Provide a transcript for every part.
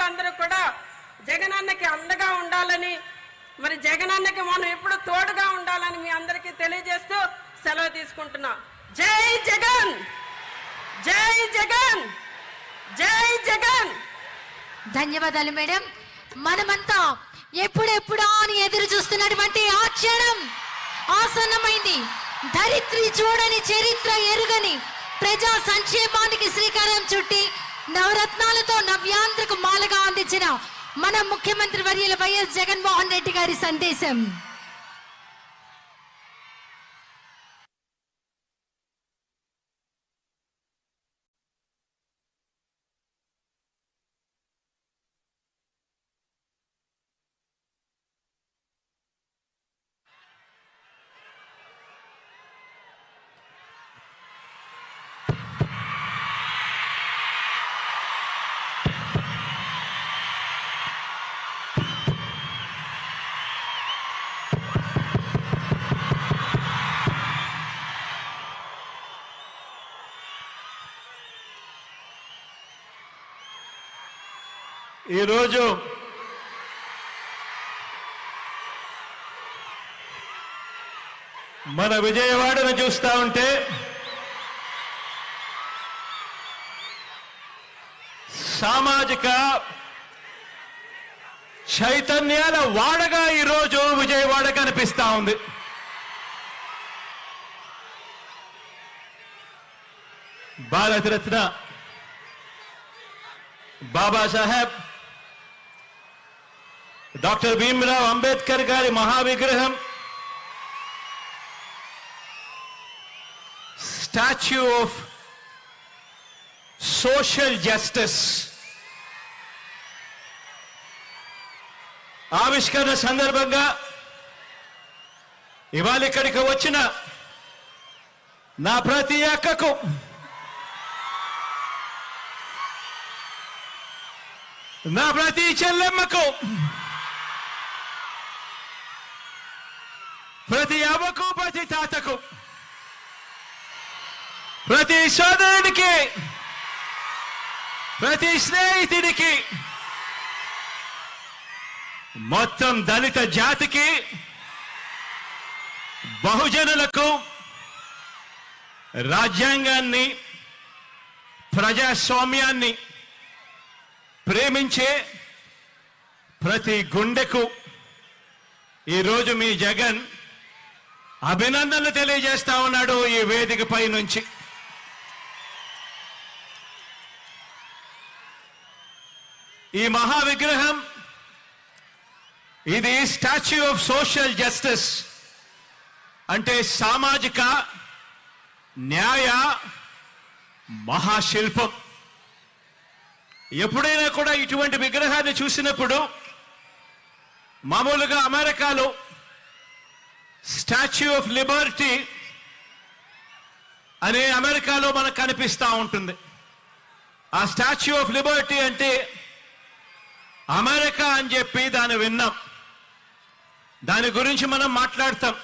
ప్రజలందరూ కూడా జగనన్నకి అండగా ఉండాలని, మరి జగనన్నకి మనం ఎప్పుడు తోడుగా ఉండాలని మీ అందరికీ తెలియజేస్తూ సెలవు తీసుకుంటున్నా. జై జగన్, జై జగన్, జై జగన్. ధన్యవాదాలు మేడం. మనమంతా ఎప్పుడెప్పుడా అని ఎదురు చూస్తున్నటువంటి ఆ క్షణం ఆసన్నమైంది. ధరిత్రి చూడని చరిత్ర ఎరుగని ప్రజా సంక్షేమానికి శ్రీకారం చుట్టి నవరత్నాలతో నవ్యాంధ్రకు మాలగా అందించిన మన ముఖ్యమంత్రి వర్యుల వైఎస్ జగన్మోహన్ రెడ్డి గారి సందేశం. ఈరోజు మన విజయవాడను చూస్తా ఉంటే సామాజిక చైతన్యాల వాడగా ఈరోజు విజయవాడ కనిపిస్తా ఉంది. భారతరత్న బాబాసాహెబ్ డాక్టర్ భీమ్రావ్ అంబేద్కర్ గారి మహావిగ్రహం, స్టాచ్యూ ఆఫ్ సోషల్ జస్టిస్ ఆవిష్కరణ సందర్భంగా ఇవాళ ఇక్కడికి వచ్చిన నా ప్రతి అక్కకు, నా ప్రతి చెల్లెమ్మకు, ప్రతి అవ్వకు, ప్రతి తాతకు, ప్రతి సోదరుడికి, ప్రతి స్నేహితుడికి, మొత్తం దళిత జాతికి, బహుజనులకు, రాజ్యాంగాన్ని, ప్రజాస్వామ్యాన్ని ప్రేమించే ప్రతి గుండెకు ఈరోజు మీ జగన్ అభినందనలు తెలియజేస్తా ఉన్నాడు ఈ వేదికపై నుంచి. ఈ మహావిగ్రహం, ఇది స్టాచ్యూ ఆఫ్ సోషల్ జస్టిస్ అంటే సామాజిక న్యాయ మహాశిల్పం. ఎప్పుడైనా కూడా ఇటువంటి విగ్రహాన్ని చూసినప్పుడు మామూలుగా అమెరికాలో స్టాచ్యూ ఆఫ్ లిబర్టీ అనే అమెరికాలో మనకు కనిపిస్తూ ఉంటుంది. ఆ స్టాచ్యూ ఆఫ్ లిబర్టీ అంటే అమెరికా అని చెప్పి దాన్ని విన్నాం, దాని గురించి మనం మాట్లాడతాం.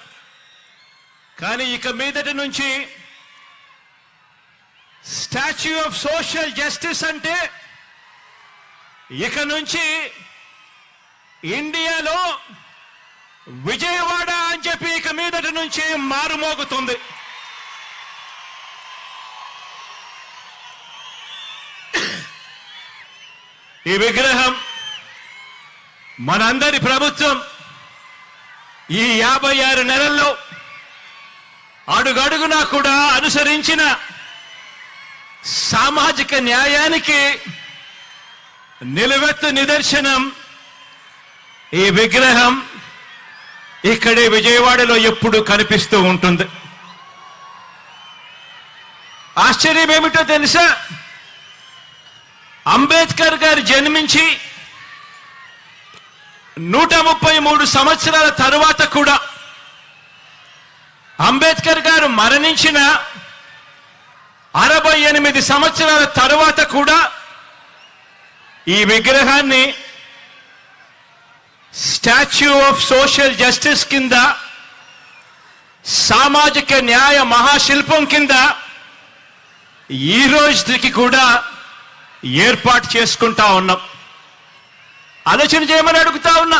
కానీ ఇక మీదటి నుంచి స్టాచ్యూ ఆఫ్ సోషల్ జస్టిస్ అంటే ఇక నుంచి ఇండియాలో విజయవాడ అని చెప్పి ఇక మీదటి నుంచి మారుమోగుతుంది. ఈ విగ్రహం మనందరి ప్రభుత్వం ఈ 56 నెలల్లో అడుగడుగునా కూడా అనుసరించిన సామాజిక న్యాయానికి నిలువెత్తు నిదర్శనం ఈ విగ్రహం ఇక్కడే విజయవాడలో ఎప్పుడు కనిపిస్తూ ఉంటుంది. ఆశ్చర్యం ఏమిటో తెలుసా? అంబేద్కర్ గారు జన్మించి 133 సంవత్సరాల తరువాత కూడా, అంబేద్కర్ గారు మరణించిన 68 సంవత్సరాల తరువాత కూడా ఈ విగ్రహాన్ని స్టాచ్యూ ఆఫ్ సోషల్ జస్టిస్ కింద, సామాజిక న్యాయ మహాశిల్పం కింద ఈ రోజుకి కూడా ఏర్పాటు చేసుకుంటా ఉన్నాం. ఆలోచన చేయమని అడుగుతా ఉన్నా.